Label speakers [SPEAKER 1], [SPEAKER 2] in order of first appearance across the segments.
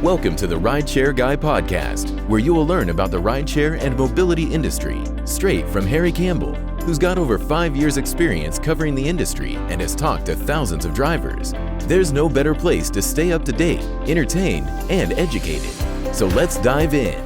[SPEAKER 1] Welcome to the Rideshare Guy podcast, where you will learn about the rideshare and mobility industry straight from Harry Campbell, who's got over 5 years experience covering the industry and has talked to thousands of drivers. There's no better place to stay up to date, entertained, and educated. So let's dive in.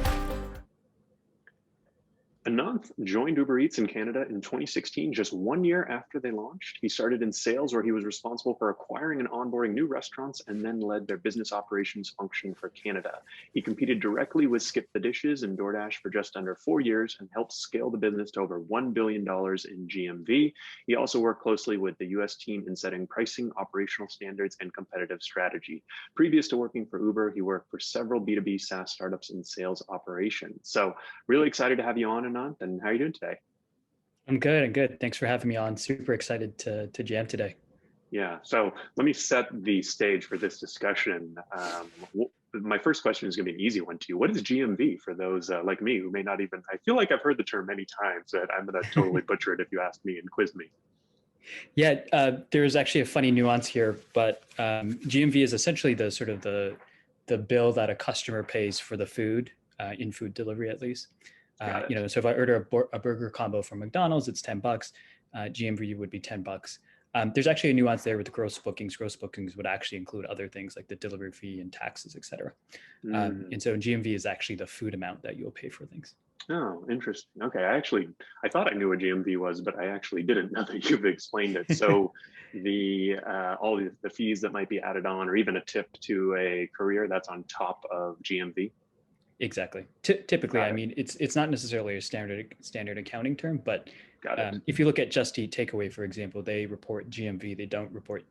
[SPEAKER 2] Annanth joined Ubereats in Canada in 2016, just 1 year after they launched. He started in sales, where he was responsible for acquiring and onboarding new restaurants and then led their business operations function for Canada. He competed directly with Skip the Dishes and Doordash for just under 4 years and helped scale the business to over $1 billion in GMV. He also worked closely with the US team in setting pricing, operational standards, and competitive strategy. Previous to working for Uber, he worked for several B2B SaaS startups in sales operations. So really excited to have you on, Annanth. And how are you doing today?
[SPEAKER 3] I'm good. Thanks for having me on. Super excited to jam today.
[SPEAKER 2] Yeah, so let me set the stage for this discussion. My first question is going to be an easy one to you. What is GMV for those like me who may not even, I feel like I've heard the term many times, that I'm going to totally butcher it if you ask me and quiz me.
[SPEAKER 3] Yeah, there's actually a funny nuance here, but GMV is essentially the bill that a customer pays for the food, in food delivery at least. So if I order a burger combo from McDonald's, it's $10. GMV would be $10. There's actually a nuance there with the gross bookings. Gross bookings would actually include other things like the delivery fee and taxes, et cetera. And so GMV is actually the food amount that you'll pay for things.
[SPEAKER 2] Oh, interesting. Okay, I thought I knew what GMV was, but I actually didn't know that you've explained it. So the all the fees that might be added on, or even a tip to a courier, that's on top of GMV.
[SPEAKER 3] Exactly. Typically, I mean, it's not necessarily a standard accounting term, but if you look at Just Eat Takeaway, for example, they report GMV. They don't report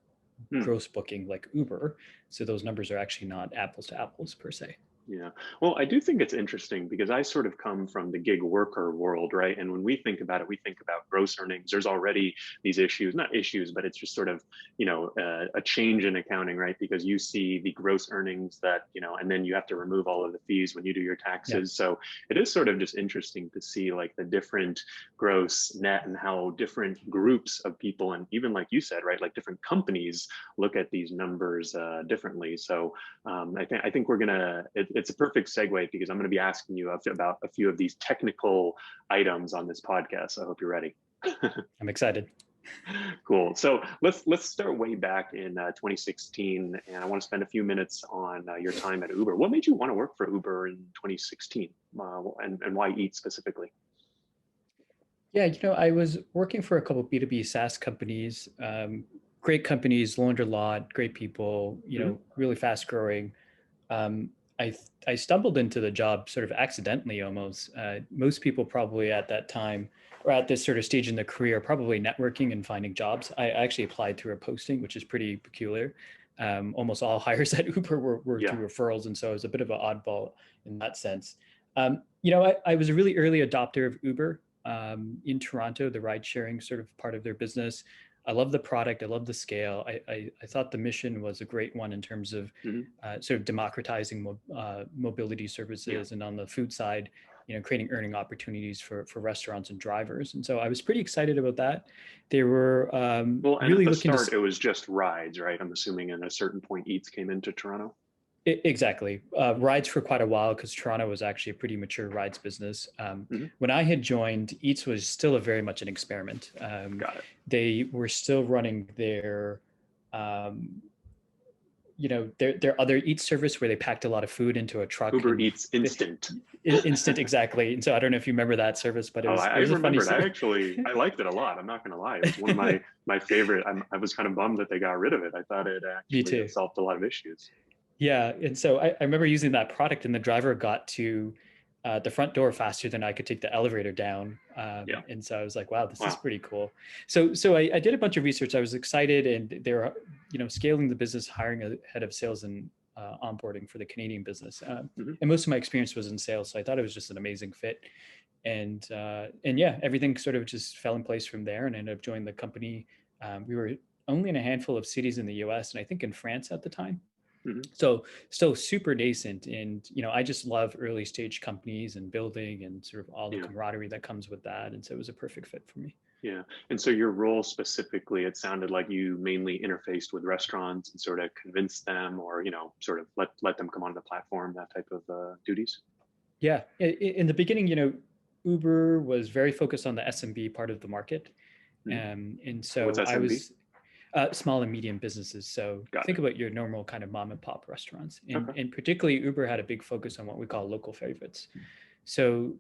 [SPEAKER 3] gross booking like Uber. So those numbers are actually not apples to apples per se.
[SPEAKER 2] Yeah, well, I do think it's interesting because I sort of come from the gig worker world, right? And when we think about it, we think about gross earnings. There's already these issues, not issues, but it's just sort of, a change in accounting, right? Because you see the gross earnings that, and then you have to remove all of the fees when you do your taxes. Yeah. So it is sort of just interesting to see like the different gross net and how different groups of people, and even like you said, right, like different companies look at these numbers differently. So I think we're gonna, it's a perfect segue because I'm going to be asking you about a few of these technical items on this podcast. So I hope you're ready.
[SPEAKER 3] I'm excited.
[SPEAKER 2] Cool. So let's start way back in 2016, and I want to spend a few minutes on your time at Uber. What made you want to work for Uber in 2016, and why Eat specifically?
[SPEAKER 3] Yeah, I was working for a couple of B2B SaaS companies, great companies, learned a lot, great people, really fast growing. I stumbled into the job sort of accidentally almost. Most people probably at that time or at this sort of stage in their career, probably networking and finding jobs. I actually applied through a posting, which is pretty peculiar. Almost all hires at Uber were through referrals. And so I was a bit of an oddball in that sense. I was a really early adopter of Uber in Toronto, the ride sharing sort of part of their business. I love the product. I love the scale. I thought the mission was a great one in terms of sort of democratizing mobility services, and on the food side, creating earning opportunities for restaurants and drivers. And so I was pretty excited about that. They were really
[SPEAKER 2] at the
[SPEAKER 3] looking
[SPEAKER 2] start, it was just rides, right? I'm assuming at a certain point, Eats came into Toronto.
[SPEAKER 3] Exactly. Rides for quite a while because Toronto was actually a pretty mature rides business. When I had joined, Eats was still very much an experiment.
[SPEAKER 2] Got it.
[SPEAKER 3] They were still running their other Eats service where they packed a lot of food into a truck.
[SPEAKER 2] Uber Eats Instant.
[SPEAKER 3] Instant, exactly. And so I don't know if you remember that service, but it was a funny service.
[SPEAKER 2] I liked it a lot. I'm not going to lie. It was one of my favorite. I was kind of bummed that they got rid of it. I thought it actually solved a lot of issues.
[SPEAKER 3] Yeah. And so I remember using that product, and the driver got to the front door faster than I could take the elevator down. And so I was like, wow, this is pretty cool. So I did a bunch of research. I was excited, and they were, scaling the business, hiring a head of sales and onboarding for the Canadian business. And most of my experience was in sales. So I thought it was just an amazing fit. And everything sort of just fell in place from there, and I ended up joining the company. We were only in a handful of cities in the US, and I think in France at the time. So still super nascent. And, I just love early stage companies and building and sort of all the camaraderie that comes with that. And so it was a perfect fit for me.
[SPEAKER 2] Yeah. And so your role specifically, it sounded like you mainly interfaced with restaurants and sort of convinced them or, sort of let them come onto the platform, that type of duties.
[SPEAKER 3] Yeah. In the beginning, Uber was very focused on the SMB part of the market. And
[SPEAKER 2] What's
[SPEAKER 3] so I
[SPEAKER 2] SMB?
[SPEAKER 3] was small and medium businesses. So
[SPEAKER 2] Got
[SPEAKER 3] think
[SPEAKER 2] it.
[SPEAKER 3] about your normal kind of mom and pop restaurants. And,
[SPEAKER 2] Okay.
[SPEAKER 3] and particularly Uber had a big focus on what we call local favorites. So,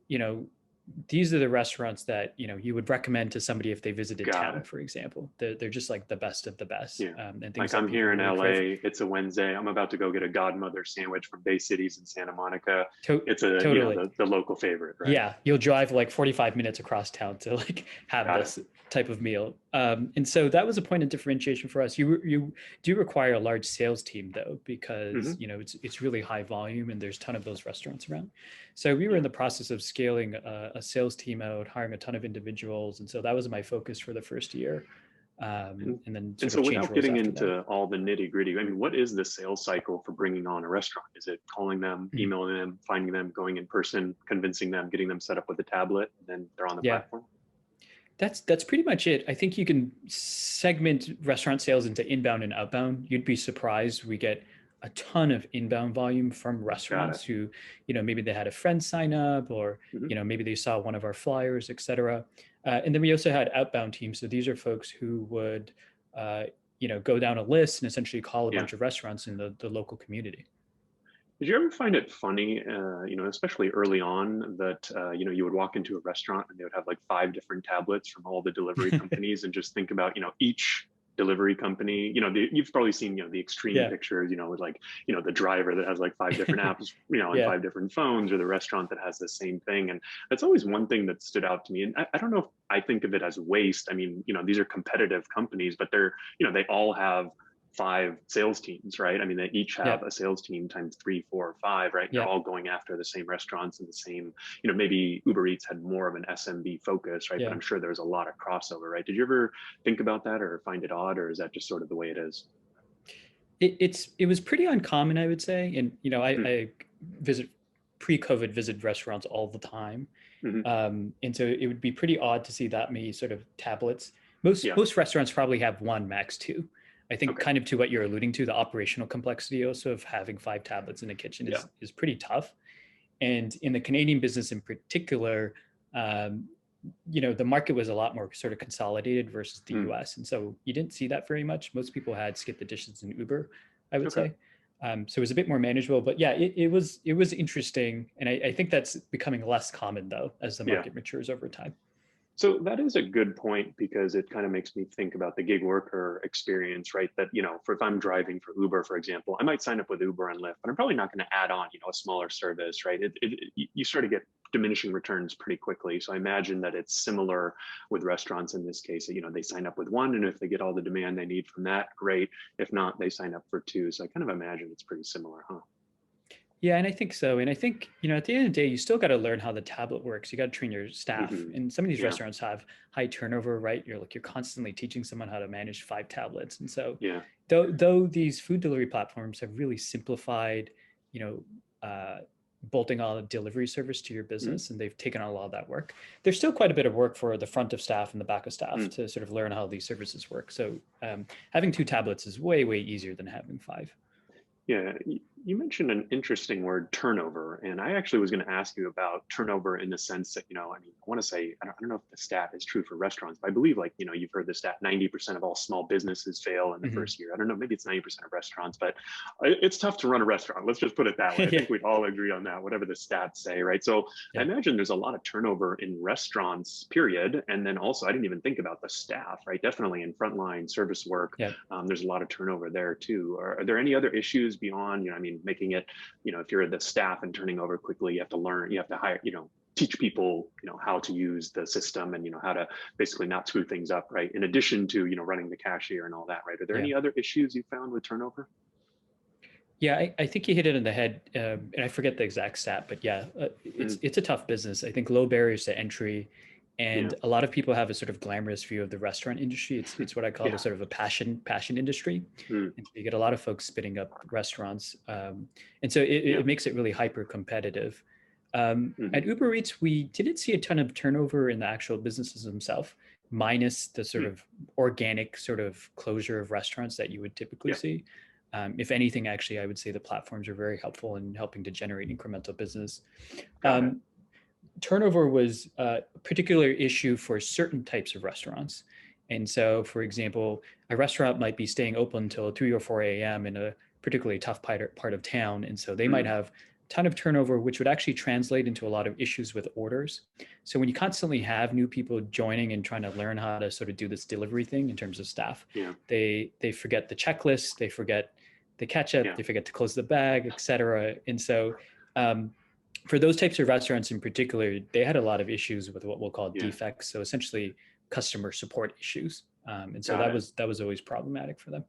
[SPEAKER 3] these are the restaurants that, you would recommend to somebody if they visited
[SPEAKER 2] Got
[SPEAKER 3] town,
[SPEAKER 2] it.
[SPEAKER 3] for example. They're just like the best of the best,
[SPEAKER 2] Yeah.
[SPEAKER 3] and things
[SPEAKER 2] Like
[SPEAKER 3] that
[SPEAKER 2] I'm
[SPEAKER 3] people
[SPEAKER 2] here in
[SPEAKER 3] really crave.
[SPEAKER 2] LA, it's a Wednesday. I'm about to go get a Godmother sandwich from Bay Cities in Santa Monica. It's
[SPEAKER 3] Totally.
[SPEAKER 2] the local favorite, right?
[SPEAKER 3] Yeah, you'll drive like 45 minutes across town to like have
[SPEAKER 2] Got
[SPEAKER 3] this type of meal. And so that was a point of differentiation for us. You do require a large sales team though, because it's really high volume and there's a ton of those restaurants around. So we were in the process of scaling a sales team out, hiring a ton of individuals, and so that was my focus for the first year. And then
[SPEAKER 2] And
[SPEAKER 3] sort
[SPEAKER 2] so
[SPEAKER 3] of change
[SPEAKER 2] without
[SPEAKER 3] roles
[SPEAKER 2] getting
[SPEAKER 3] after that.
[SPEAKER 2] into all the nitty gritty, I mean, what is the sales cycle for bringing on a restaurant? Is it calling them, emailing them, finding them, going in person, convincing them, getting them set up with a tablet, and then they're on the platform?
[SPEAKER 3] That's pretty much it. I think you can segment restaurant sales into inbound and outbound. You'd be surprised. We get a ton of inbound volume from restaurants who, maybe they had a friend sign up or, maybe they saw one of our flyers, et cetera. And then we also had outbound teams. So these are folks who would, go down a list and essentially call a bunch of restaurants in the local community.
[SPEAKER 2] Did you ever find it funny, especially early on that, you would walk into a restaurant and they would have like 5 different tablets from all the delivery companies and just think about, each delivery company, you've probably seen, the extreme pictures, with like, the driver that has like 5 different apps, and 5 different phones, or the restaurant that has the same thing. And that's always one thing that stood out to me. And I don't know if I think of it as waste. I mean, these are competitive companies, but they're, they all have 5 sales teams, right? I mean, they each have a sales team times 3, 4, or 5, right? They're all going after the same restaurants and the same, maybe Ubereats had more of an SMB focus, right? But I'm sure there's a lot of crossover, right? Did you ever think about that or find it odd, or is that just sort of the way it is?
[SPEAKER 3] It was pretty uncommon, I would say. And, I pre-COVID visit restaurants all the time. And so it would be pretty odd to see that many sort of tablets. Most restaurants probably have 1, max 2. I think kind of to what you're alluding to, the operational complexity also of having 5 tablets in the kitchen is pretty tough. And in the Canadian business in particular, the market was a lot more sort of consolidated versus the US. And so you didn't see that very much. Most people had skip the dishes in Uber, I would say. So it was a bit more manageable, but it was interesting. And I think that's becoming less common though, as the market matures over time.
[SPEAKER 2] So that is a good point, because it kind of makes me think about the gig worker experience, right? That, if I'm driving for Uber, for example, I might sign up with Uber and Lyft, but I'm probably not going to add on, a smaller service, right? You sort of get diminishing returns pretty quickly. So I imagine that it's similar with restaurants in this case. They sign up with 1, and if they get all the demand they need from that, great. If not, they sign up for 2. So I kind of imagine it's pretty similar, huh?
[SPEAKER 3] Yeah, and I think so. And I think, at the end of the day, you still got to learn how the tablet works. You got to train your staff. And some of these restaurants have high turnover, right? You're constantly teaching someone how to manage 5 tablets. And so though these food delivery platforms have really simplified, bolting on a delivery service to your business, and they've taken on a lot of that work, there's still quite a bit of work for the front of staff and the back of staff to sort of learn how these services work. So having 2 tablets is way, way easier than having 5.
[SPEAKER 2] Yeah, you mentioned an interesting word, turnover, and I actually was going to ask you about turnover in the sense that, I want to say, I don't know if the stat is true for restaurants, but I believe you've heard the stat, 90% of all small businesses fail in the first year. I don't know, maybe it's 90% of restaurants, but it's tough to run a restaurant. Let's just put it that way. I think we'd all agree on that, whatever the stats say, right? So I imagine there's a lot of turnover in restaurants, period. And then also, I didn't even think about the staff, right? Definitely in frontline service work, there's a lot of turnover there too. Are there any other issues beyond, making it, if you're the staff and turning over quickly, you have to learn, you have to hire, teach people, how to use the system and, how to basically not screw things up, right? In addition to, running the cashier and all that, right? Are there any other issues you found with turnover?
[SPEAKER 3] Yeah, I think you hit it on the head, and I forget the exact stat, but it's a tough business. I think low barriers to entry, and a lot of people have a sort of glamorous view of the restaurant industry. It's what I call the sort of a passion industry. And you get a lot of folks spinning up restaurants, and so it makes it really hyper competitive. At Ubereats, we didn't see a ton of turnover in the actual businesses themselves. minus the sort of organic sort of closure of restaurants that you would typically see. If anything, actually, I would say the platforms are very helpful in helping to generate incremental business. Turnover was a particular issue for certain types of restaurants. And so, for example, a restaurant might be staying open until 3 or 4 a.m. in a particularly tough part of town. And so they might have a ton of turnover, which would actually translate into a lot of issues with orders. So when you constantly have new people joining and trying to learn how to sort of do this delivery thing in terms of staff, they forget the checklist, they forget the ketchup, they forget to close the bag, et cetera. And so for those types of restaurants in particular, they had a lot of issues with what we'll call defects. So essentially customer support issues. And so that was always problematic for them.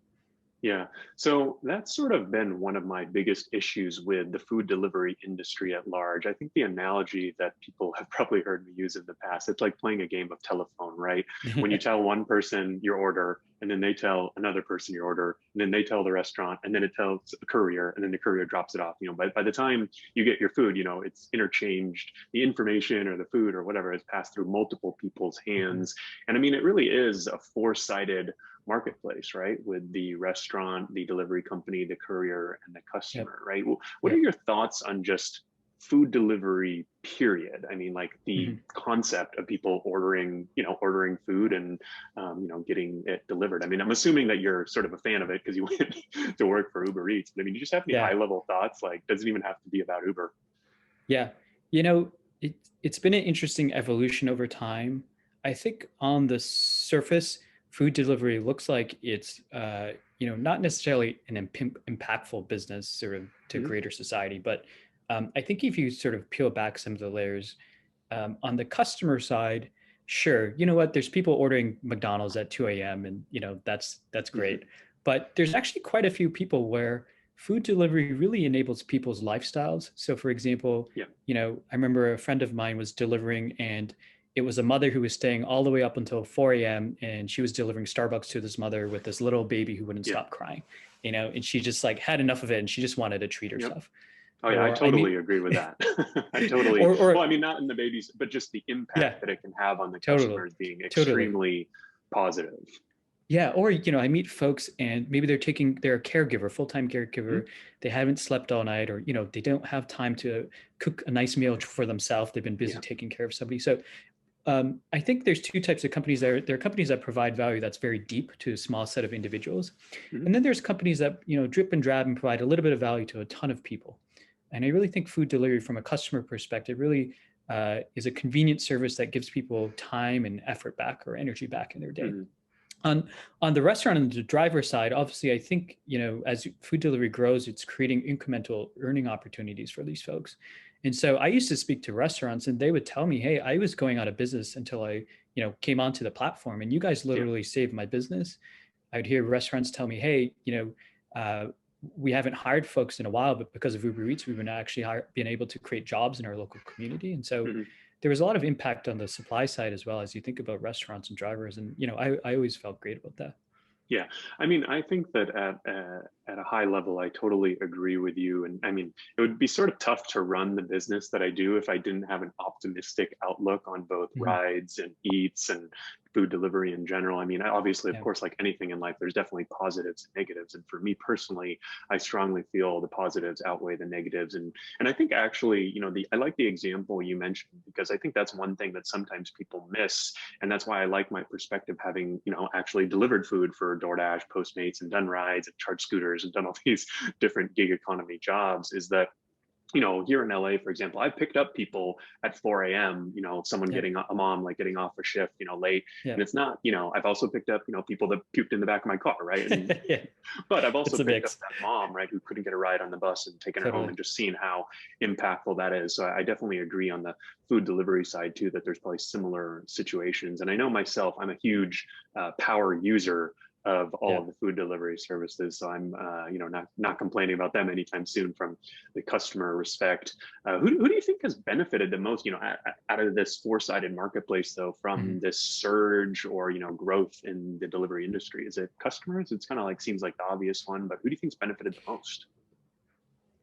[SPEAKER 2] Yeah, so that's sort of been one of my biggest issues with the food delivery industry at large. I think the analogy that people have probably heard me use in the past, it's like playing a game of telephone, right? When you tell one person your order, and then they tell another person your order, and then they tell the restaurant, and then it tells a courier, and then the courier drops it off. By the time you get your food, it's interchanged. The information or the food or whatever is passed through multiple people's hands. And I mean, it really is a four-sided marketplace, right? With the restaurant, the delivery company, the courier, and the customer, right? What are your thoughts on just food delivery, period? I mean, like the concept of people ordering food and, getting it delivered. I mean, I'm assuming that you're sort of a fan of it because you went to work for Ubereats. But I mean, you just have any high level thoughts? Like, doesn't even have to be about Uber.
[SPEAKER 3] Yeah. It's been an interesting evolution over time. I think on the surface, food delivery looks like it's, not necessarily an impactful business sort of to greater society, but I think if you sort of peel back some of the layers, on the customer side, sure, you know what, there's people ordering McDonald's at 2 a.m. and, that's great. But there's actually quite a few people where food delivery really enables people's lifestyles. So for example, I remember a friend of mine was delivering, and it was a mother who was staying all the way up until 4 a.m. and she was delivering Starbucks to this mother with this little baby who wouldn't stop crying, and she just like had enough of it and she just wanted to treat herself.
[SPEAKER 2] Oh yeah, I totally agree with that. I totally, well, I mean, not in the babies, but just the impact that it can have on the customers being extremely positive.
[SPEAKER 3] Yeah, or, I meet folks and maybe they're a caregiver, full-time caregiver. They haven't slept all night, or, they don't have time to cook a nice meal for themselves. They've been busy taking care of somebody. So I think there's two types of companies. There are companies that provide value that's very deep to a small set of individuals. And then there's companies that, drip and drab and provide a little bit of value to a ton of people. And I really think food delivery from a customer perspective really is a convenient service that gives people time and effort back, or energy back in their day. On the restaurant and the driver side, obviously, I think, as food delivery grows, it's creating incremental earning opportunities for these folks. And so I used to speak to restaurants and they would tell me, hey, I was going out of business until I, came onto the platform, and you guys literally saved my business. I would hear restaurants tell me, hey, we haven't hired folks in a while, but because of Ubereats, we've been actually been able to create jobs in our local community. And so there was a lot of impact on the supply side as well, as you think about restaurants and drivers. And, I always felt great about that.
[SPEAKER 2] Yeah, I mean, I think that at a high level, I totally agree with you. And I mean, it would be sort of tough to run the business that I do if I didn't have an optimistic outlook on both rides and eats and food delivery in general. I mean, obviously, of course, like anything in life, there's definitely positives and negatives. And for me personally, I strongly feel the positives outweigh the negatives. And I think actually, I like the example you mentioned, because I think that's one thing that sometimes people miss. And that's why I like my perspective, having, actually delivered food for Doordash, Postmates, and done rides and charged scooters and done all these different gig economy jobs, is that here in LA, for example, I've picked up people at 4 a.m., someone a mom like getting off a shift, late. And it's not, I've also picked up, people that puked in the back of my car, right? And, but I've also picked up that mom, right, who couldn't get a ride on the bus and taken her home, and just seeing how impactful that is. So I definitely agree on the food delivery side too, that there's probably similar situations. And I know myself, I'm a huge power user of all of the food delivery services. So I'm, not complaining about them anytime soon from the customer respect. Who do you think has benefited the most, out of this four-sided marketplace, though, from this surge or, growth in the delivery industry? Is it customers? It's kind of like, seems like the obvious one, but who do you think's benefited the most?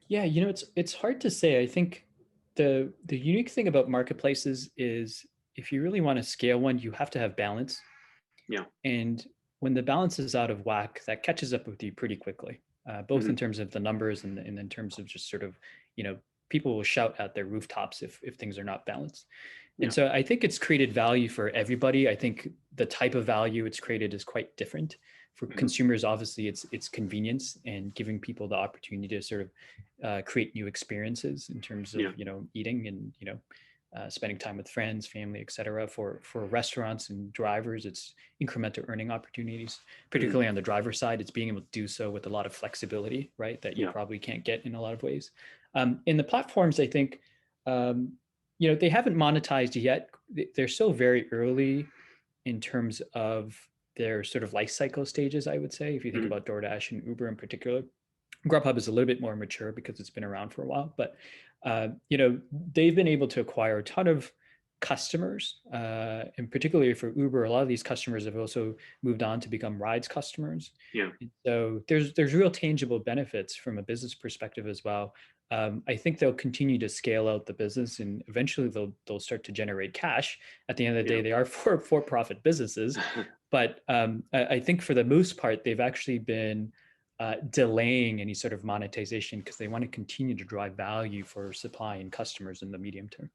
[SPEAKER 3] Yeah, it's hard to say. I think the unique thing about marketplaces is, if you really want to scale one, you have to have balance.
[SPEAKER 2] Yeah.
[SPEAKER 3] And when the balance is out of whack, that catches up with you pretty quickly, both in terms of the numbers and in terms of just sort of, people will shout at their rooftops if things are not balanced.
[SPEAKER 2] Yeah.
[SPEAKER 3] And so I think it's created value for everybody. I think the type of value it's created is quite different. For consumers, obviously, it's convenience and giving people the opportunity to sort of create new experiences in terms of eating and spending time with friends, family, et cetera. For restaurants and drivers, it's incremental earning opportunities. Particularly on the driver side, it's being able to do so with a lot of flexibility, right? That you probably can't get in a lot of ways. In the platforms, I think they haven't monetized yet. They're still very early in terms of their sort of life cycle stages, I would say. If you think about DoorDash and Uber in particular, Grubhub is a little bit more mature because it's been around for a while, but they've been able to acquire a ton of customers, and particularly for Uber, a lot of these customers have also moved on to become rides customers.
[SPEAKER 2] Yeah.
[SPEAKER 3] And so there's real tangible benefits from a business perspective as well. I think they'll continue to scale out the business, and eventually they'll start to generate cash. At the end of the day, they are for-profit businesses, but I think for the most part, they've actually been delaying any sort of monetization because they want to continue to drive value for supply and customers in the medium term.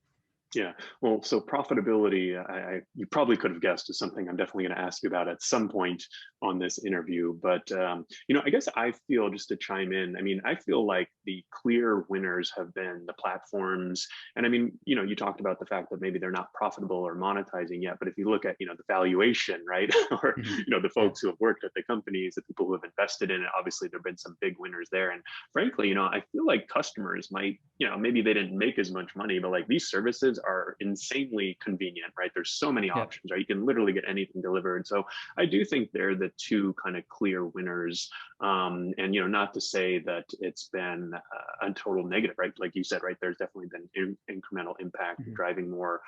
[SPEAKER 2] Yeah, well, so profitability, you probably could have guessed, is something I'm definitely going to ask you about at some point on this interview. But, I guess I feel, just to chime in, I feel like the clear winners have been the platforms. And you talked about the fact that maybe they're not profitable or monetizing yet. But if you look at, the valuation, right, or, the folks who have worked at the companies, the people who have invested in it, obviously there have been some big winners there. And frankly, I feel like customers might, maybe they didn't make as much money, but like these services are insanely convenient, right? There's so many options, right? You can literally get anything delivered. So I do think they're the two kind of clear winners. And, not to say that it's been a total negative, right? Like you said, right? There's definitely been incremental impact, driving more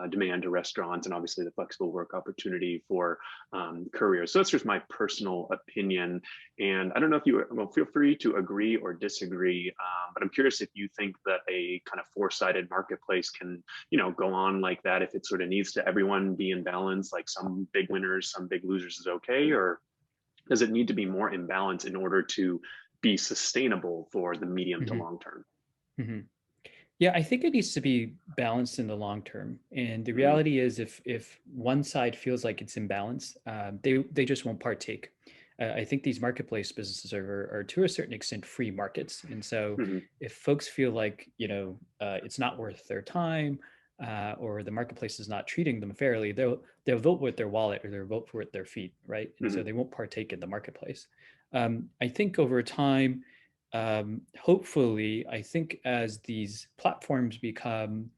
[SPEAKER 2] demand to restaurants, and obviously the flexible work opportunity for couriers. So that's just my personal opinion. And I don't know if you, feel free to agree or disagree, but I'm curious if you think that a kind of four-sided marketplace can, go on like that, if it sort of needs to everyone be in balance, like some big winners, some big losers is okay, or does it need to be more in balance in order to be sustainable for the medium to long term?
[SPEAKER 3] Yeah, I think it needs to be balanced in the long term. And the reality is, if one side feels like it's imbalance, they just won't partake. I think these marketplace businesses are to a certain extent free markets. And so if folks feel like, it's not worth their time, or the marketplace is not treating them fairly, they'll vote with their wallet, or they'll vote with their feet, right? And so they won't partake in the marketplace. I think over time, hopefully, I think as these platforms become,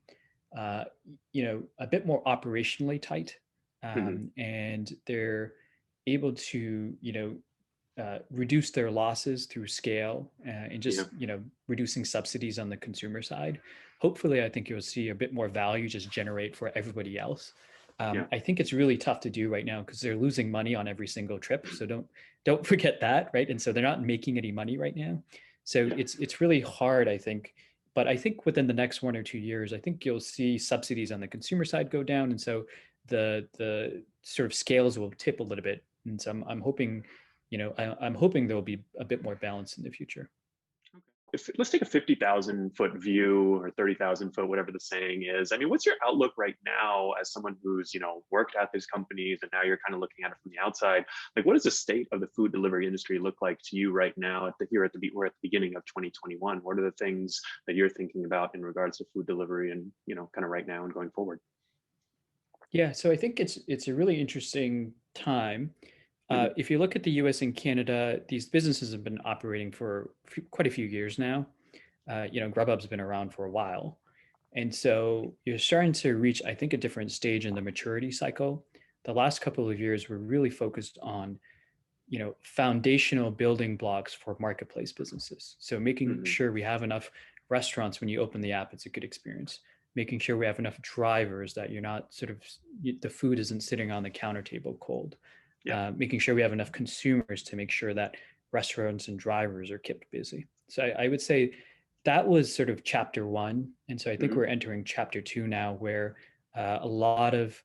[SPEAKER 3] a bit more operationally tight, and they're able to, reduce their losses through scale, and just, reducing subsidies on the consumer side. Hopefully, I think you'll see a bit more value just generate for everybody else. I think it's really tough to do right now because they're losing money on every single trip. So don't forget that, right? And so they're not making any money right now. So it's really hard, I think. But I think within the next 1 or 2 years, I think you'll see subsidies on the consumer side go down, and so the sort of scales will tip a little bit. And so I'm hoping, I'm hoping there will be a bit more balance in the future.
[SPEAKER 2] Let's take a 50,000 foot view, or 30,000 foot, whatever the saying is. What's your outlook right now as someone who's, worked at these companies, and now you're kind of looking at it from the outside? Like, what does the state of the food delivery industry look like to you right now? We're at the beginning of 2021. What are the things that you're thinking about in regards to food delivery, and, kind of right now and going forward?
[SPEAKER 3] Yeah, so I think it's a really interesting time. If you look at the US and Canada, these businesses have been operating for quite a few years now. Grubhub's been around for a while. And so you're starting to reach, I think, a different stage in the maturity cycle. The last couple of years were really focused on, foundational building blocks for marketplace businesses. So making sure we have enough restaurants when you open the app, it's a good experience. Making sure we have enough drivers that you're not the food isn't sitting on the counter table cold. Making sure we have enough consumers to make sure that restaurants and drivers are kept busy. So I would say that was sort of chapter one. And so I think we're entering chapter two now, where a lot of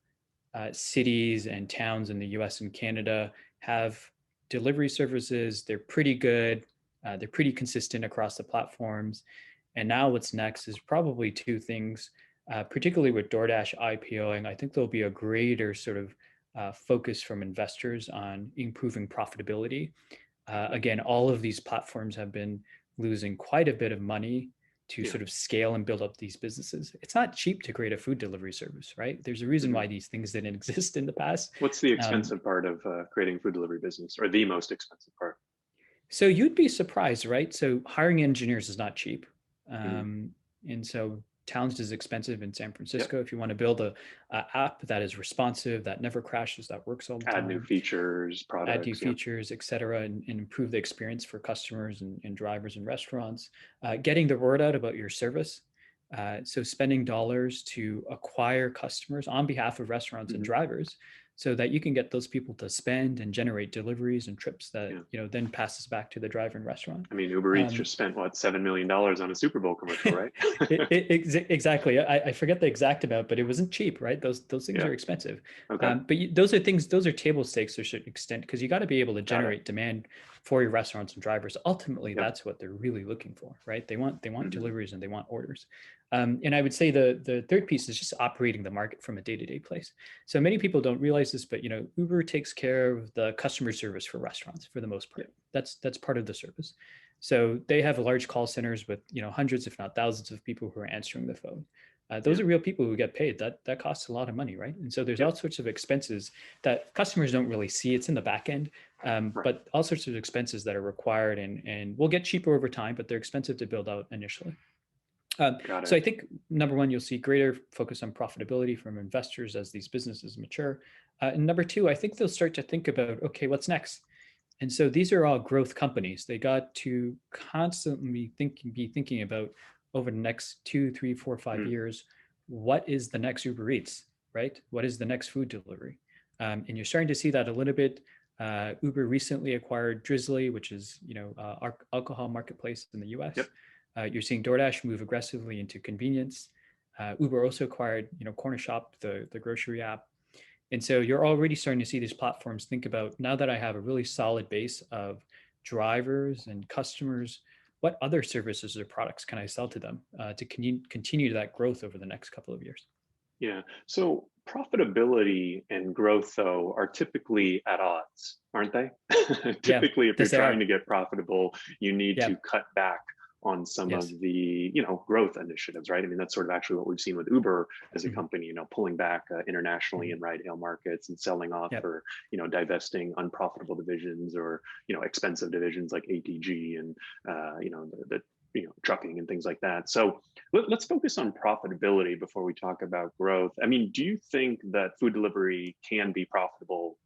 [SPEAKER 3] cities and towns in the US and Canada have delivery services. They're pretty good. They're pretty consistent across the platforms. And now what's next is probably two things, particularly with DoorDash IPOing. I think there'll be a greater sort of focus from investors on improving profitability. Again, all of these platforms have been losing quite a bit of money to sort of scale and build up these businesses. It's not cheap to create a food delivery service, right? There's a reason why these things didn't exist in the past.
[SPEAKER 2] What's the expensive part of creating a food delivery business, or the most expensive part?
[SPEAKER 3] So you'd be surprised, right? So hiring engineers is not cheap. And so talent is expensive in San Francisco. If you want to build a app that is responsive, that never crashes, that works all the time.
[SPEAKER 2] Add new features, products.
[SPEAKER 3] Add new features, et cetera, and improve the experience for customers and drivers and restaurants. Getting the word out about your service. So spending dollars to acquire customers on behalf of restaurants and drivers, so that you can get those people to spend and generate deliveries and trips that then passes back to the driver and restaurant.
[SPEAKER 2] I mean, Ubereats just spent what, $7 million on a Super Bowl commercial, right?
[SPEAKER 3] Exactly. I forget the exact amount, but it wasn't cheap, right? Those things are expensive.
[SPEAKER 2] Okay.
[SPEAKER 3] But those are table stakes to a certain extent, because you got to be able to generate demand for your restaurants and drivers. Ultimately, that's what they're really looking for, right? They want deliveries and they want orders. And I would say the third piece is just operating the market from a day-to-day place. So many people don't realize this, but Uber takes care of the customer service for restaurants for the most part. That's part of the service. So they have large call centers with hundreds, if not thousands, of people who are answering the phone. Those are real people who get paid. That costs a lot of money, right? And so there's all sorts of expenses that customers don't really see. It's in the back end, but all sorts of expenses that are required and will get cheaper over time, but they're expensive to build out initially. So I think number one, you'll see greater focus on profitability from investors as these businesses mature. And number two, I think they'll start to think about, okay, what's next? And so these are all growth companies. They got to constantly be thinking about over the next 2, 3, 4, 5 years, what is the next Ubereats, right? What is the next food delivery? And you're starting to see that a little bit. Uber recently acquired Drizzly, which is alcohol marketplace in the US. You're seeing DoorDash move aggressively into convenience. Uber also acquired, Corner Shop, the grocery app. And so you're already starting to see these platforms think about, now that I have a really solid base of drivers and customers, what other services or products can I sell to them to continue that growth over the next couple of years?
[SPEAKER 2] Yeah. So profitability and growth, though, are typically at odds, aren't they? Typically, if you're trying to get profitable, you need to cut back on some of the growth initiatives, right? I mean, that's sort of actually what we've seen with Uber as a company, pulling back internationally in ride-hail markets and selling off or divesting unprofitable divisions or expensive divisions like ATG and the trucking and things like that. So let's focus on profitability before we talk about growth. I mean, do you think that food delivery can be profitable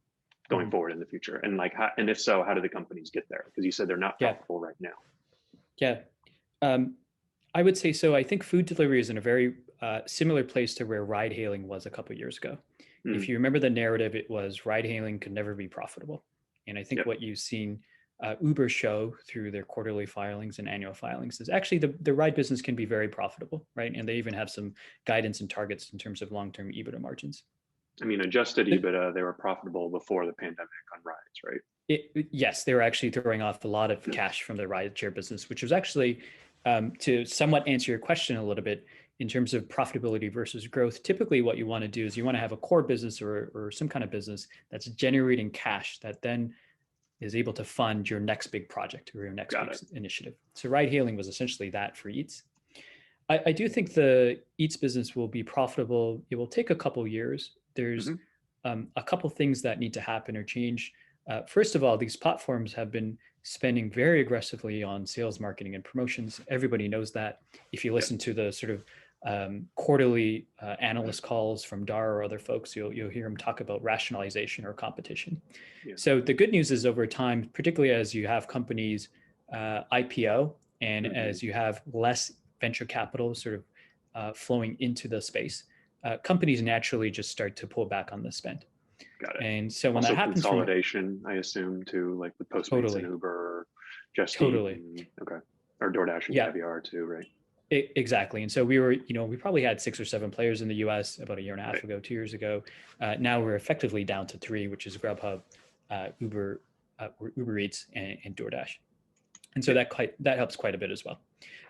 [SPEAKER 2] going forward in the future? And and if so, how do the companies get there? Because you said they're not profitable right now.
[SPEAKER 3] Yeah. I would say so. I think food delivery is in a very similar place to where ride hailing was a couple of years ago. If you remember the narrative, it was ride hailing could never be profitable. And I think what you've seen Uber show through their quarterly filings and annual filings is actually the ride business can be very profitable, right? And they even have some guidance and targets in terms of long-term EBITDA margins.
[SPEAKER 2] I mean, adjusted EBITDA, they were profitable before the pandemic on rides, right?
[SPEAKER 3] Yes, they were actually throwing off a lot of cash from the rideshare business, which was actually, to somewhat answer your question a little bit, in terms of profitability versus growth, typically what you want to do is you want to have a core business or some kind of business that's generating cash that then is able to fund your next big project or your next big initiative. So ride hailing was essentially that for Eats. I do think the Eats business will be profitable. It will take a couple years. There's a couple things that need to happen or change. First of all, these platforms have been spending very aggressively on sales, marketing, and promotions. Everybody knows that. If you listen to the sort of quarterly analyst calls from DAR or other folks, you'll hear them talk about rationalization or competition. So the good news is over time, particularly as you have companies IPO and as you have less venture capital sort of flowing into the space, companies naturally just start to pull back on the spend.
[SPEAKER 2] Got it.
[SPEAKER 3] And so when
[SPEAKER 2] also
[SPEAKER 3] that happens,
[SPEAKER 2] consolidation, I assume, too, like with Postmates and Uber, or Just Eat, okay, or DoorDash and Caviar too, right?
[SPEAKER 3] Exactly. And so we were, we probably had 6 or 7 players in the US about a year and a half ago, 2 years ago. Now we're effectively down to 3, which is Grubhub, Ubereats, and Doordash. And so that helps quite a bit as well.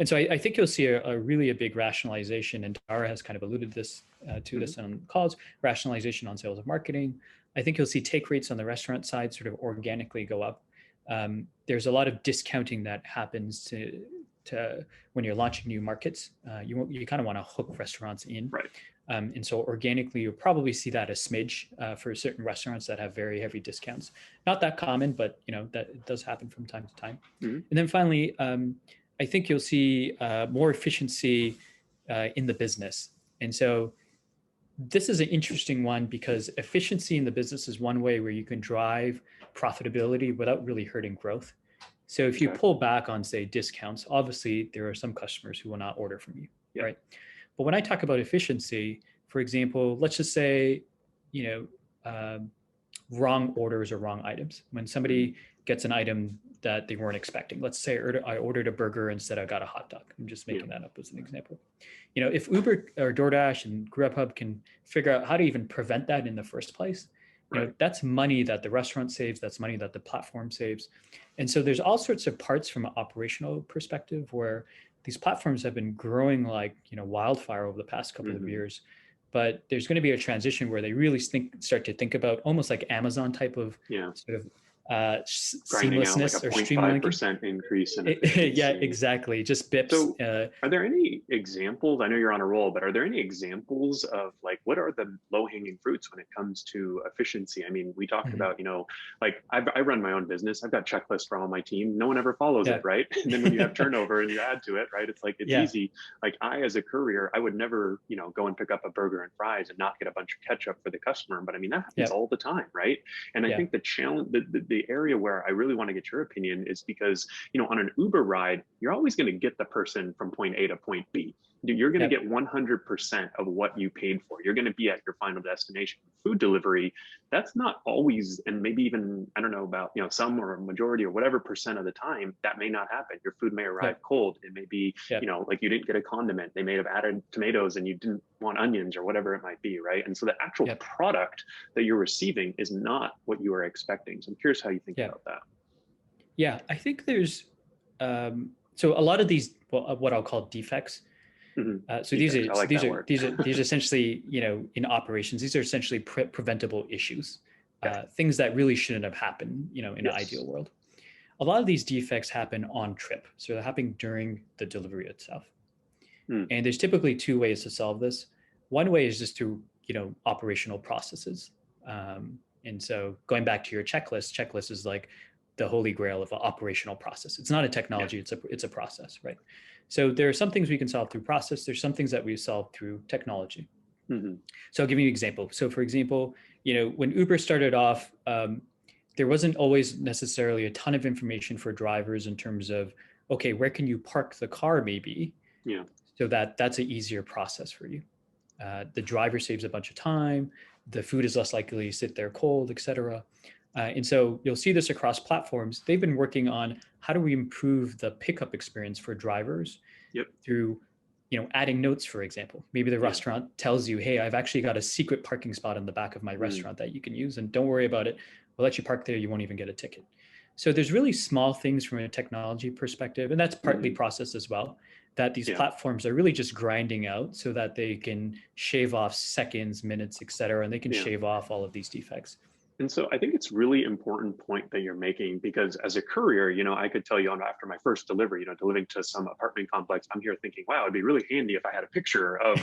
[SPEAKER 3] And so I think you'll see a really a big rationalization, and Tara has kind of alluded this to this on calls, rationalization on sales and marketing. I think you'll see take rates on the restaurant side sort of organically go up. There's a lot of discounting that happens to when you're launching new markets. You kind of want to hook restaurants in.
[SPEAKER 2] Right.
[SPEAKER 3] And so organically, you'll probably see that a smidge for certain restaurants that have very heavy discounts. Not that common, but that it does happen from time to time. And then finally, I think you'll see more efficiency in the business. And so this is an interesting one because efficiency in the business is one way where you can drive profitability without really hurting growth. So if you pull back on, say, discounts, obviously there are some customers who will not order from you, right? But when I talk about efficiency, for example, let's just say, wrong orders or wrong items. When somebody gets an item that they weren't expecting, let's say I ordered a burger instead I got a hot dog. I'm just making that up as an example. If Uber or DoorDash and Grubhub can figure out how to even prevent that in the first place, that's money that the restaurant saves, that's money that the platform saves. And so there's all sorts of parts from an operational perspective where these platforms have been growing like, wildfire over the past couple of years. But there's going to be a transition where they really start to think about almost like Amazon type of sort of seamlessness
[SPEAKER 2] like
[SPEAKER 3] or streamlining.
[SPEAKER 2] 0.5% increase in efficiency.
[SPEAKER 3] Yeah, exactly. Just bips.
[SPEAKER 2] So are there any examples? I know you're on a roll, but are there any examples of like, what are the low hanging fruits when it comes to efficiency? I mean, we talked about, like I run my own business. I've got checklists for all my team. No one ever follows it, right? And then when you have turnover and you add to it, right? It's like, it's easy. Like as a courier, I would never, go and pick up a burger and fries and not get a bunch of ketchup for the customer. But I mean, that happens all the time, right? And I think the challenge, the area where I really want to get your opinion is because, on an Uber ride, you're always going to get the person from point A to point B. You're going to get 100% of what you paid for. You're going to be at your final destination. Food delivery, that's not always, and maybe even, I don't know about, some or a majority or whatever percent of the time, that may not happen. Your food may arrive cold. It may be, like you didn't get a condiment. They may have added tomatoes and you didn't want onions or whatever it might be, right? And so the actual product that you're receiving is not what you are expecting. So I'm curious how you think about that.
[SPEAKER 3] Yeah, I think there's, so a lot of these, what I'll call defects, so these are essentially, in operations, these are essentially preventable issues, things that really shouldn't have happened, in an ideal world. A lot of these defects happen on trip. So they're happening during the delivery itself. And there's typically 2 ways to solve this. One way is just through, operational processes. And so going back to your checklist is like the holy grail of an operational process. It's not a technology, it's a process, right? So there are some things we can solve through process. There's some things that we solve through technology. So I'll give you an example. So for example, when Uber started off, there wasn't always necessarily a ton of information for drivers in terms of, okay, where can you park the car maybe? So that's an easier process for you. The driver saves a bunch of time. The food is less likely to sit there cold, et cetera. And so you'll see this across platforms. They've been working on how do we improve the pickup experience for drivers through, adding notes, for example. Maybe the restaurant tells you, hey, I've actually got a secret parking spot in the back of my restaurant that you can use, and don't worry about it. We'll let you park there. You won't even get a ticket. So there's really small things from a technology perspective, and that's partly process as well, that these platforms are really just grinding out so that they can shave off seconds, minutes, et cetera, and they can shave off all of these defects.
[SPEAKER 2] And so I think it's really important point that you're making, because as a courier, I could tell you after my first delivery, delivering to some apartment complex, I'm here thinking, wow, it'd be really handy if I had a picture of,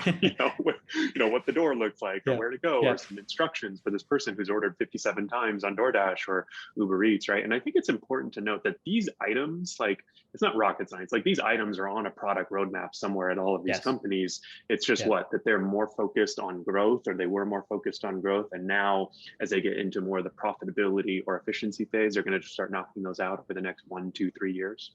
[SPEAKER 2] what the door looks like or where to go or some instructions for this person who's ordered 57 times on DoorDash or Ubereats, right? And I think it's important to note that these items, like, it's not rocket science. Like, these items are on a product roadmap somewhere at all of these companies. It's just that they're more focused on growth, or they were more focused on growth. And now as they get into more of the profitability or efficiency phase, they're going to just start knocking those out over the next 1, 2, 3 years.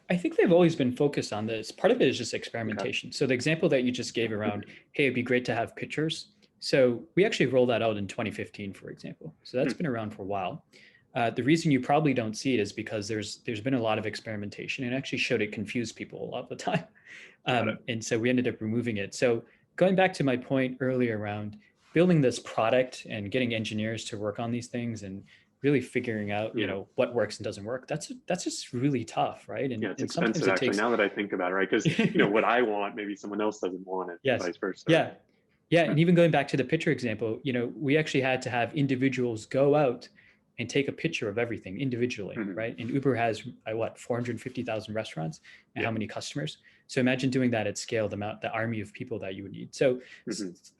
[SPEAKER 3] I think they've always been focused on this. Part of it is just experimentation. So the example that you just gave around, hey, it'd be great to have pictures. So we actually rolled that out in 2015, for example. So that's been around for a while. The reason you probably don't see it is because there's been a lot of experimentation, and actually showed it confused people a lot of the time. And so we ended up removing it. So going back to my point earlier around building this product and getting engineers to work on these things and really figuring out, what works and doesn't work, that's just really tough, right? And,
[SPEAKER 2] yeah, it's
[SPEAKER 3] and
[SPEAKER 2] expensive
[SPEAKER 3] sometimes it
[SPEAKER 2] actually,
[SPEAKER 3] takes,
[SPEAKER 2] now that I think about it, right? Because what I want, maybe someone else doesn't want it, and
[SPEAKER 3] yes,
[SPEAKER 2] vice versa.
[SPEAKER 3] yeah. Yeah, and even going back to the picture example, we actually had to have individuals go out and take a picture of everything individually, right? And Uber has 450,000 restaurants and how many customers? So imagine doing that at scale, the army of people that you would need. So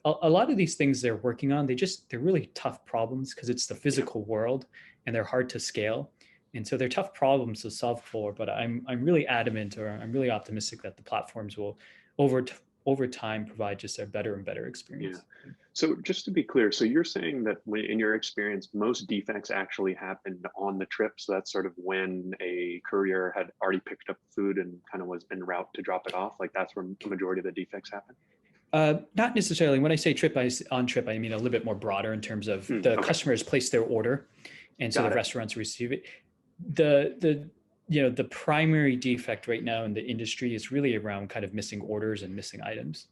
[SPEAKER 3] a lot of these things they're working on, they're really tough problems because it's the physical world and they're hard to scale. And so they're tough problems to solve for, but I'm really adamant, or I'm really optimistic that the platforms will over time provide just a better and better experience.
[SPEAKER 2] Yeah. So just to be clear, so you're saying that in your experience, most defects actually happened on the trip. So that's sort of when a courier had already picked up food and kind of was en route to drop it off. Like that's where the majority of the defects happen.
[SPEAKER 3] Not necessarily. When I say on trip, I mean a little bit more broader in terms of the customers place their order, and so the restaurants receive it. The primary defect right now in the industry is really around kind of missing orders and missing items.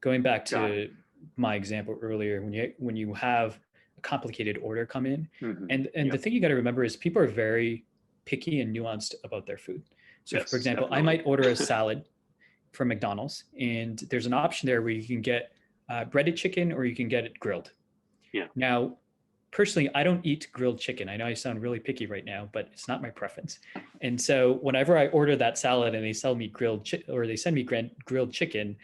[SPEAKER 3] Going back to my example earlier, when you have a complicated order come in, and the thing you got to remember is people are very picky and nuanced about their food. So for example, definitely. I might order a salad from McDonald's, and there's an option there where you can get breaded chicken or you can get it grilled.
[SPEAKER 2] Yeah.
[SPEAKER 3] Now, personally, I don't eat grilled chicken. I know I sound really picky right now, but it's not my preference. And so whenever I order that salad and they sell me they send me grilled chicken,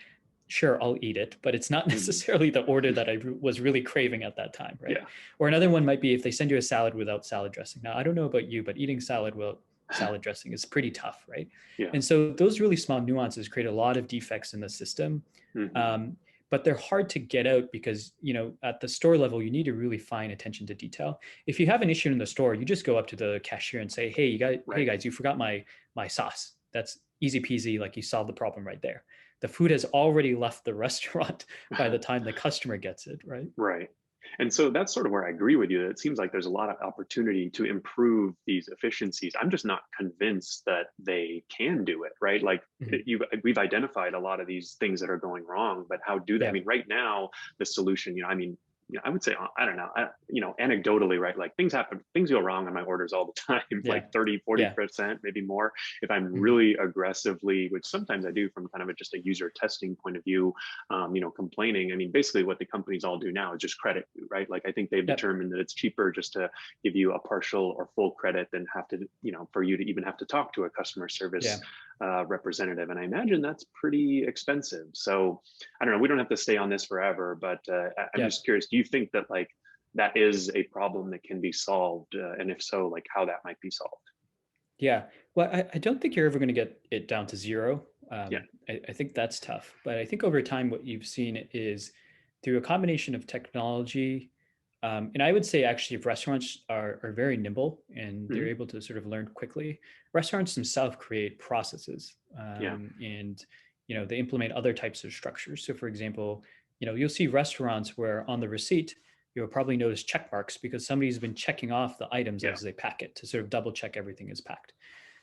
[SPEAKER 3] sure, I'll eat it, but it's not necessarily the order that I was really craving at that time, right?
[SPEAKER 2] Yeah.
[SPEAKER 3] Or another one might be if they send you a salad without salad dressing. Now, I don't know about you, but eating salad without salad dressing is pretty tough, right?
[SPEAKER 2] Yeah.
[SPEAKER 3] And so those really small nuances create a lot of defects in the system. But they're hard to get out because, at the store level, you need to really fine attention to detail. If you have an issue in the store, you just go up to the cashier and say, hey, hey guys, you forgot my sauce. That's easy peasy. Like you solved the problem right there. The food has already left the restaurant by the time the customer gets it, right?
[SPEAKER 2] Right. And so that's sort of where I agree with you. It seems like there's a lot of opportunity to improve these efficiencies. I'm just not convinced that they can do it, right? Like we've identified a lot of these things that are going wrong, but how do they? Yeah. I mean, right now, the solution, I would say, I don't know, anecdotally, right? Like things go wrong on my orders all the time, like 30, 40%, maybe more. If I'm really aggressively, which sometimes I do from kind of just a user testing point of view, complaining. I mean, basically what the companies all do now is just credit you, right? Like I think they've determined that it's cheaper just to give you a partial or full credit than have to, for you to even have to talk to a customer service representative. And I imagine that's pretty expensive. So I don't know, we don't have to stay on this forever, but I'm just curious, do you think that like that is a problem that can be solved? And if so, like how that might be solved?
[SPEAKER 3] Yeah, well, I don't think you're ever going to get it down to zero. I think that's tough. But I think over time, what you've seen is through a combination of technology, and I would say actually if restaurants are very nimble and they're able to sort of learn quickly, restaurants themselves create processes and, they implement other types of structures. So for example, you'll see restaurants where on the receipt, you'll probably notice check marks because somebody's been checking off the items as they pack it to sort of double check everything is packed.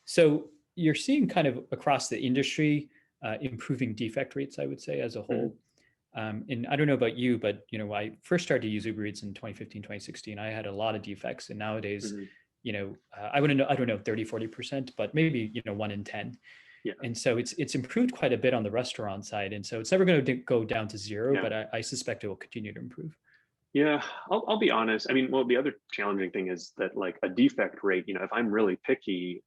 [SPEAKER 3] So you're seeing kind of across the industry, improving defect rates, I would say, as a whole. And I don't know about you, but I first started to use Ubereats in 2015, 2016. I had a lot of defects, and nowadays, I don't know, 30, 40%, but maybe 1 in 10. Yeah. And so it's improved quite a bit on the restaurant side, and so it's never going to go down to zero, but I suspect it will continue to improve.
[SPEAKER 2] Yeah, I'll be honest. I mean, well, the other challenging thing is that like a defect rate, if I'm really picky,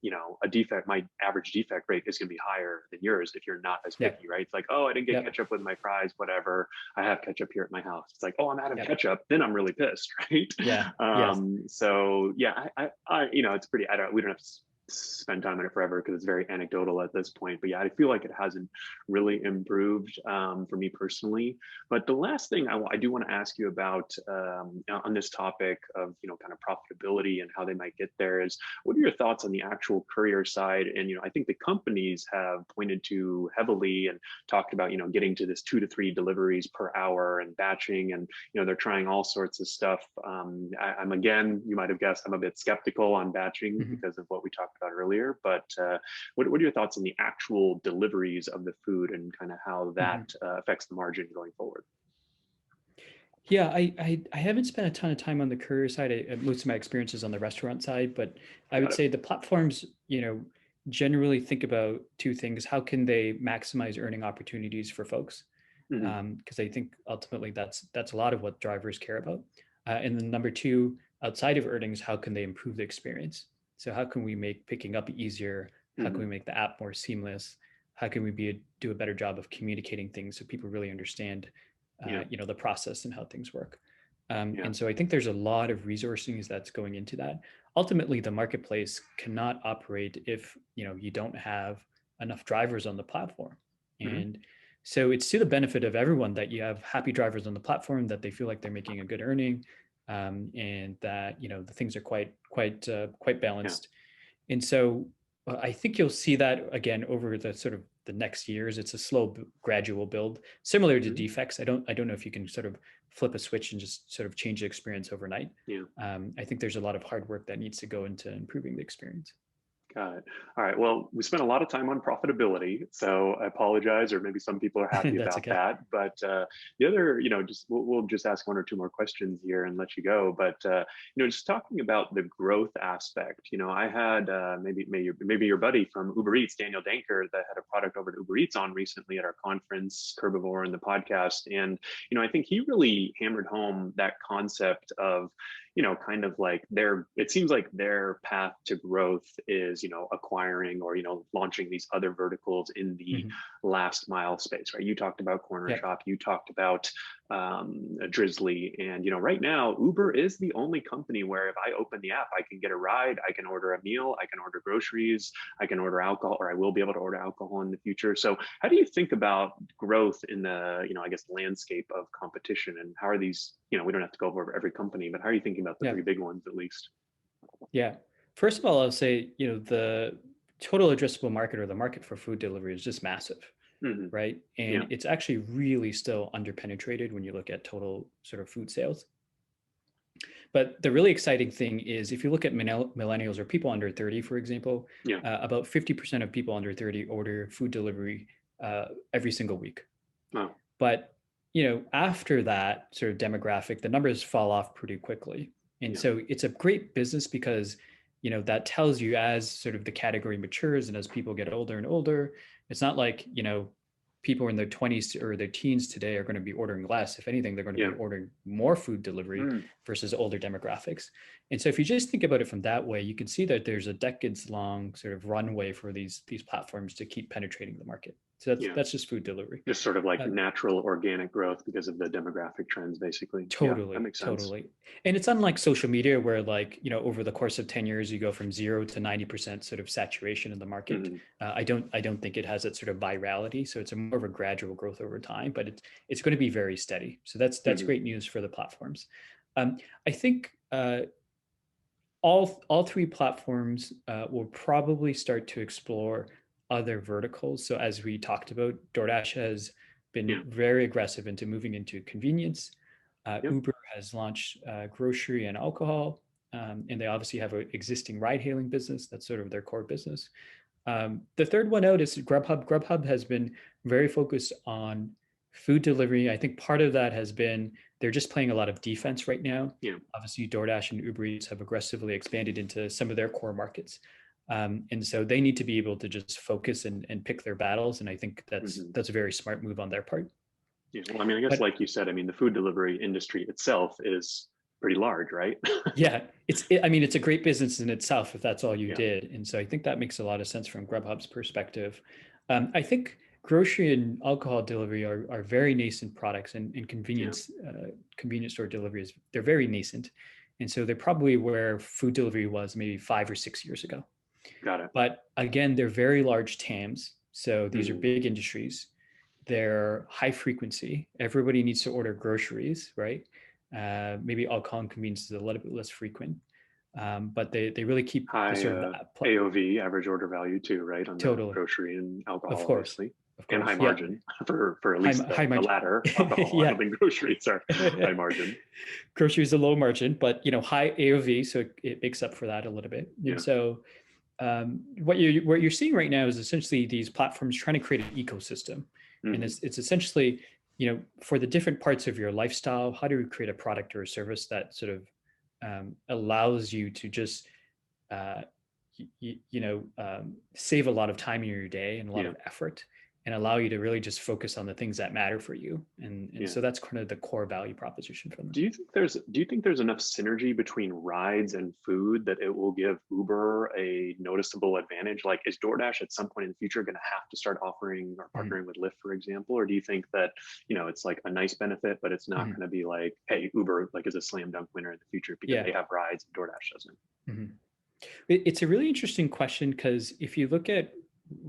[SPEAKER 2] my average defect rate is going to be higher than yours if you're not as picky, right? It's like, oh, I didn't get ketchup with my fries, whatever. I have ketchup here at my house. It's like, oh, I'm out of ketchup. Then I'm really pissed, right?
[SPEAKER 3] Yeah.
[SPEAKER 2] So yeah, I it's pretty, we don't have to spend time on it forever because it's very anecdotal at this point. But yeah, I feel like it hasn't really improved for me personally. But the last thing I do want to ask you about on this topic of, kind of profitability and how they might get there is, what are your thoughts on the actual courier side? And, I think the companies have pointed to heavily and talked about, getting to this 2 to 3 deliveries per hour and batching, and, they're trying all sorts of stuff. I'm, again, you might have guessed, I'm a bit skeptical on batching because of what we talked about earlier, but what are your thoughts on the actual deliveries of the food and kind of how that affects the margin going forward?
[SPEAKER 3] Yeah, I haven't spent a ton of time on the courier side. Most of my experience is on the restaurant side, but I would say the platforms, generally think about two things. How can they maximize earning opportunities for folks? Because I think ultimately that's a lot of what drivers care about. And then number two, outside of earnings, how can they improve the experience? So how can we make picking up easier? How can we make the app more seamless? How can we do a better job of communicating things so people really understand, the process and how things work? And so I think there's a lot of resourcing that's going into that. Ultimately, the marketplace cannot operate if you don't have enough drivers on the platform. And so it's to the benefit of everyone that you have happy drivers on the platform, that they feel like they're making a good earning, and that the things are quite balanced. And so I think you'll see that again over the sort of the next years. It's a slow, gradual build, similar to defects. I don't know if you can sort of flip a switch and just sort of change the experience overnight. I think there's a lot of hard work that needs to go into improving the experience.
[SPEAKER 2] Got it. All right. Well, we spent a lot of time on profitability, so I apologize, or maybe some people are happy about that. But the other, we'll just ask one or two more questions here and let you go. But just talking about the growth aspect, I had maybe your buddy from Ubereats, Daniel Danker, that had a product over at Ubereats on recently at our conference, Curbivore, and the podcast, and I think he really hammered home that concept of kind of like it seems like their path to growth is, acquiring or, launching these other verticals in the last mile space, right? You talked about Corner Shop, you talked about Drizzly, and, right now Uber is the only company where if I open the app, I can get a ride, I can order a meal, I can order groceries, I can order alcohol, or I will be able to order alcohol in the future. So how do you think about growth in the, I guess, landscape of competition, and how are these, we don't have to go over every company, but how are you thinking about the three big ones at least?
[SPEAKER 3] Yeah. First of all, I'll say, the total addressable market, or the market for food delivery, is just massive, right? And it's actually really still underpenetrated when you look at total sort of food sales. But the really exciting thing is, if you look at millennials or people under 30, for example, about 50% of people under 30 order food delivery every single week.
[SPEAKER 2] Wow.
[SPEAKER 3] But after that sort of demographic, the numbers fall off pretty quickly. And so it's a great business because, that tells you, as sort of the category matures and as people get older and older, it's not like, people in their 20s or their teens today are going to be ordering less. If anything, they're going to be ordering more food delivery versus older demographics. And so if you just think about it from that way, you can see that there's a decades long sort of runway for these platforms to keep penetrating the market. So that's just food delivery.
[SPEAKER 2] Just sort of like natural organic growth because of the demographic trends, basically.
[SPEAKER 3] Totally.
[SPEAKER 2] That makes sense.
[SPEAKER 3] Totally. And it's unlike social media, where over the course of 10 years, you go from 0 to 90% sort of saturation in the market. I don't think it has that sort of virality. So it's more of a gradual growth over time, but it's going to be very steady. So that's great news for the platforms. I think all three platforms will probably start to explore other verticals. So as we talked about, Doordash has been very aggressive into moving into convenience. Uber has launched grocery and alcohol, and they obviously have an existing ride-hailing business. That's sort of their core business. The third one out is Grubhub. Grubhub has been very focused on food delivery. I think part of that has been they're just playing a lot of defense right now. Obviously, Doordash and Ubereats have aggressively expanded into some of their core markets. And so they need to be able to just focus and pick their battles. And I think that's a very smart move on their part.
[SPEAKER 2] Yeah. Well, I mean, I guess like you said, the food delivery industry itself is pretty large, right?
[SPEAKER 3] It's a great business in itself if that's all you did. And so I think that makes a lot of sense from Grubhub's perspective. I think grocery and alcohol delivery are very nascent products, and convenience store delivery they're very nascent. And so they're probably where food delivery was maybe 5 or 6 years ago.
[SPEAKER 2] Got it.
[SPEAKER 3] But again, they're very large TAMs. So these are big industries. They're high frequency. Everybody needs to order groceries, right? Maybe alcohol and convenience is a little bit less frequent. But they really keep
[SPEAKER 2] high
[SPEAKER 3] the sort of
[SPEAKER 2] AOV, average order value too, right? On the grocery and alcohol,
[SPEAKER 3] of course,
[SPEAKER 2] obviously. And high margin for at least
[SPEAKER 3] high
[SPEAKER 2] the latter, alcohol. I don't think groceries are high margin.
[SPEAKER 3] Groceries are low margin, but high AOV, so it makes up for that a little bit. And so what you're seeing right now is essentially these platforms trying to create an ecosystem, and it's essentially for the different parts of your lifestyle, how do we create a product or a service that sort of allows you to just save a lot of time in your day and a lot of effort, and allow you to really just focus on the things that matter for you. And so that's kind of the core value proposition for them.
[SPEAKER 2] Do you think there's enough synergy between rides and food that it will give Uber a noticeable advantage? Like, is DoorDash at some point in the future going to have to start offering or partnering with Lyft, for example? Or do you think that, it's like a nice benefit, but it's not going to be like, hey, Uber is a slam dunk winner in the future because they have rides and DoorDash doesn't?
[SPEAKER 3] It's a really interesting question, because if you look at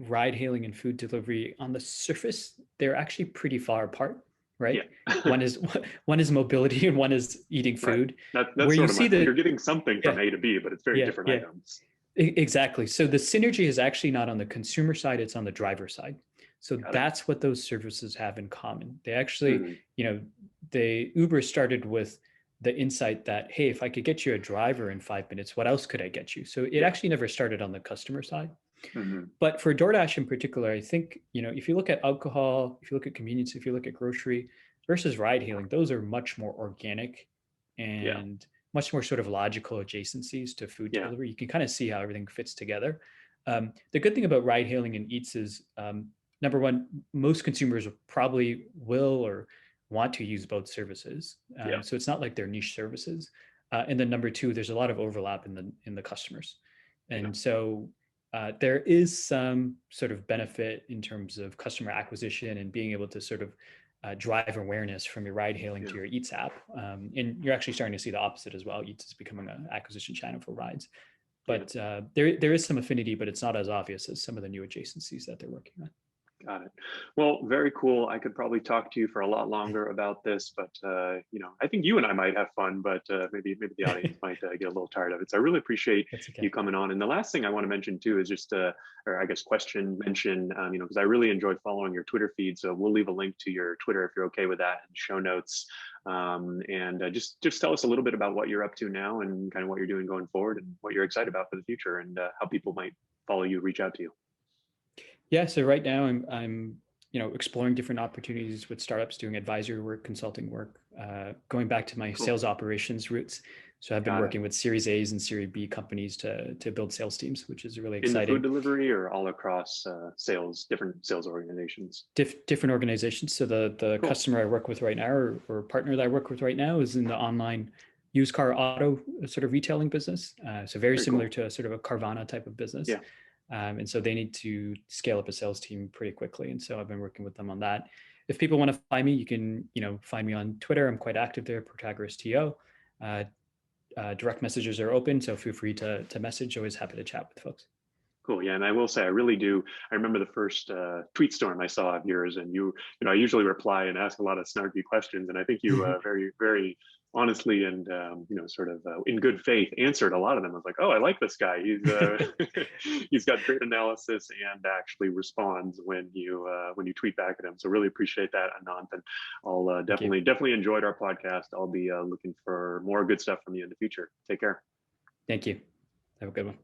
[SPEAKER 3] ride hailing and food delivery on the surface, they're actually pretty far apart, right? one is mobility and one is eating food.
[SPEAKER 2] Right. That's where sort of you're getting something from A to B, but it's very different items.
[SPEAKER 3] Exactly. So the synergy is actually not on the consumer side, it's on the driver side. So that's what those services have in common. They actually, Uber started with the insight that, hey, if I could get you a driver in 5 minutes, what else could I get you? So it actually never started on the customer side. But for DoorDash in particular, I think, if you look at alcohol, if you look at convenience, if you look at grocery versus ride hailing, those are much more organic and much more sort of logical adjacencies to food delivery. You can kind of see how everything fits together. The good thing about ride hailing and Eats is, number one, most consumers probably will or want to use both services. So it's not like they're niche services. And then number two, there's a lot of overlap in the customers. And so there is some sort of benefit in terms of customer acquisition and being able to sort of drive awareness from your ride hailing to your Eats app. And you're actually starting to see the opposite as well. Eats is becoming an acquisition channel for rides. But there is some affinity, but it's not as obvious as some of the new adjacencies that they're working on.
[SPEAKER 2] Got it. Well, very cool. I could probably talk to you for a lot longer about this, but I think you and I might have fun, but maybe the audience might get a little tired of it. So I really appreciate you coming on. And the last thing I want to mention too is just, or I guess mention, because I really enjoy following your Twitter feed. So we'll leave a link to your Twitter if you're okay with that in show notes. And just tell us a little bit about what you're up to now and kind of what you're doing going forward and what you're excited about for the future and how people might follow you, reach out to you.
[SPEAKER 3] Yeah, so right now I'm exploring different opportunities with startups, doing advisory work, consulting work, going back to my sales operations roots. So I've been working with Series A's and Series B companies to build sales teams, which is really exciting.
[SPEAKER 2] In the food delivery or all across different sales organizations?
[SPEAKER 3] Different organizations. So the customer I work with right now or partner that I work with right now is in the online used car auto sort of retailing business. So very similar to a sort of a Carvana type of business. Yeah. And so they need to scale up a sales team pretty quickly. And so I've been working with them on that. If people want to find me, you can, find me on Twitter. I'm quite active there, Protagoras TO. Direct messages are open, so feel free to message. Always happy to chat with folks.
[SPEAKER 2] Cool. Yeah. And I will say, I really do. I remember the first tweet storm I saw of yours, and I usually reply and ask a lot of snarky questions. And I think you very, very honestly and, sort of in good faith answered a lot of them. I was like, oh, I like this guy. He's he's got great analysis and actually responds when you tweet back at him. So really appreciate that, Annanth. And I'll definitely enjoyed our podcast. I'll be looking for more good stuff from you in the future. Take care.
[SPEAKER 3] Thank you. Have a good one.